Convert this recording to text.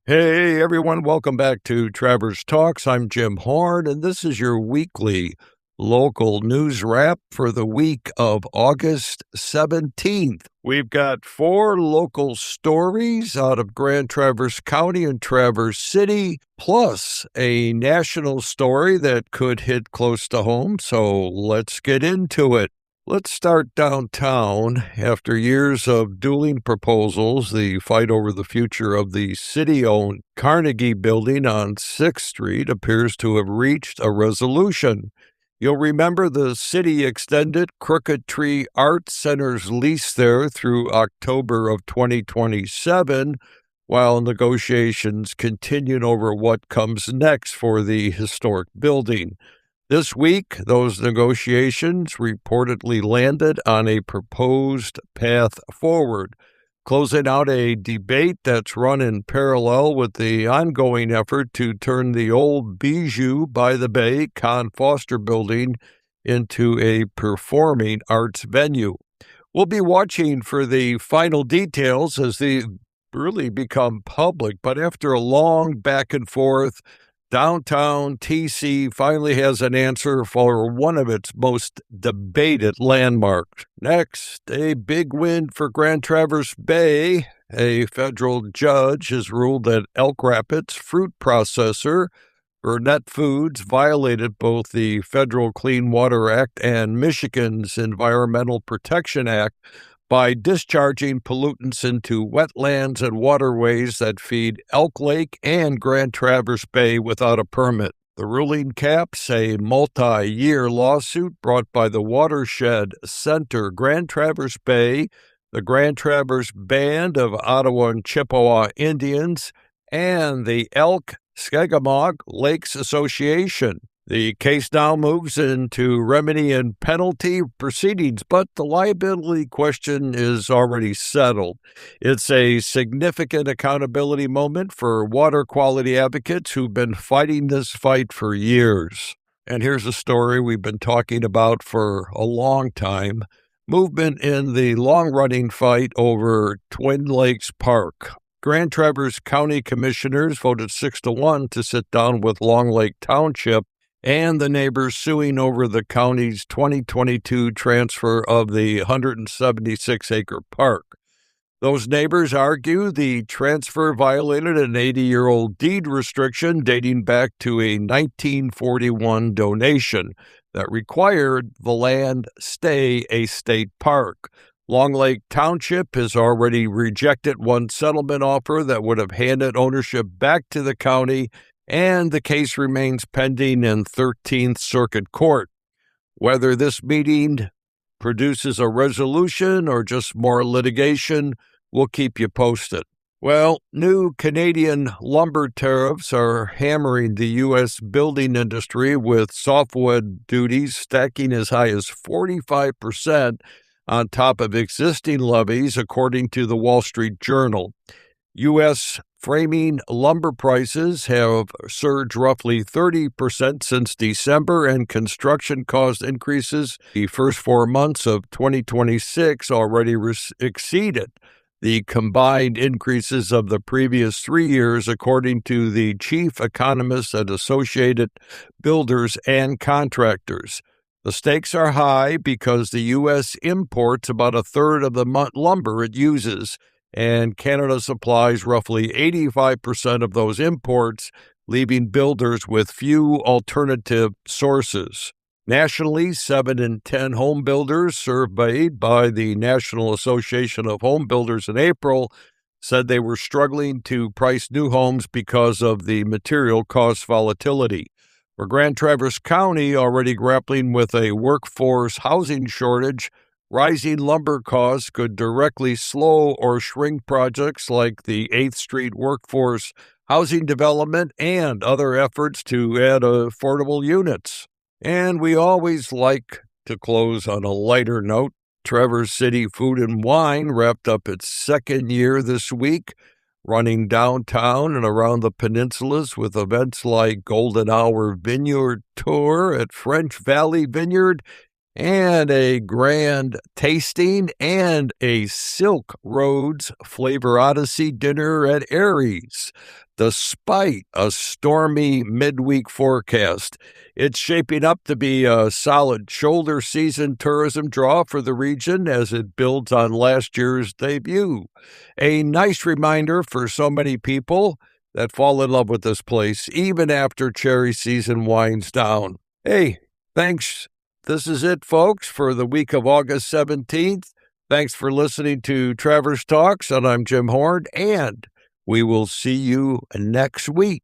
Hey everyone, welcome back to Travers Talks. I'm Jim Horn, and this is your weekly local news wrap for the week of August 17th. We've got 4 local stories out of Grand Traverse County and Traverse City, plus a national story that could hit close to home, so let's get into it. Let's start downtown. After years of dueling proposals, the fight over the future of the city-owned Carnegie building on 6th Street appears to have reached a resolution. You'll remember the city extended Crooked Tree Art Center's lease there through October of 2027, while negotiations continued over what comes next for the historic building. This week, those negotiations reportedly landed on a proposed path forward, closing out a debate that's run in parallel with the ongoing effort to turn the old Bijou by the Bay Con Foster building into a performing arts venue. We'll be watching for the final details as they really become public, but after a long back and forth, downtown TC finally has an answer for one of its most debated landmarks. Next, a big win for Grand Traverse Bay. A federal judge has ruled that Elk Rapids fruit processor Burnette Foods violated both the Federal Clean Water Act and Michigan's Environmental Protection Act by discharging pollutants into wetlands and waterways that feed Elk Lake and Grand Traverse Bay without a permit. The ruling caps a multi-year lawsuit brought by the Watershed Center Grand Traverse Bay, the Grand Traverse Band of Ottawa and Chippewa Indians, and the Elk Skagamog Lakes Association. The case now moves into remedy and penalty proceedings, but the liability question is already settled. It's a significant accountability moment for water quality advocates who've been fighting this fight for years. And here's a story we've been talking about for a long time. Movement in the long-running fight over Twin Lakes Park. Grand Traverse County Commissioners voted 6-1 to sit down with Long Lake Township and the neighbors suing over the county's 2022 transfer of the 176-acre park. Those neighbors argue the transfer violated an 80-year-old deed restriction dating back to a 1941 donation that required the land stay a state park. Long Lake Township has already rejected one settlement offer that would have handed ownership back to the county, and the case remains pending in 13th Circuit Court. Whether this meeting produces a resolution or just more litigation, we'll keep you posted. Well, new Canadian lumber tariffs are hammering the U.S. building industry with softwood duties stacking as high as 45% on top of existing levies, according to the Wall Street Journal. U.S. framing lumber prices have surged roughly 30% since December, and construction cost increases the first 4 months of 2026 already exceeded the combined increases of the previous 3 years, according to the chief economist at Associated Builders and Contractors. The stakes are high because the U.S. imports about a third of the lumber it uses, and Canada supplies roughly 85% of those imports, leaving builders with few alternative sources. Nationally, 7 in 10 home builders surveyed by the National Association of Home Builders in April said they were struggling to price new homes because of the material cost volatility. For Grand Traverse County, already grappling with a workforce housing shortage, rising lumber costs could directly slow or shrink projects like the 8th Street Workforce Housing Development and other efforts to add affordable units. And we always like to close on a lighter note. Traverse City Food and Wine wrapped up its second year this week, running downtown and around the peninsulas with events like Golden Hour Vineyard Tour at French Valley Vineyard and a grand tasting and a Silk Roads Flavor Odyssey dinner at Aries. despite a stormy midweek forecast. It's shaping up to be a solid shoulder season tourism draw for the region as it builds on last year's debut. A nice reminder for so many people that fall in love with this place even after cherry season winds down. Hey, thanks. This is it, folks, for the week of August 17th. Thanks for listening to Travers Talks, and I'm Jim Horn, and we will see you next week.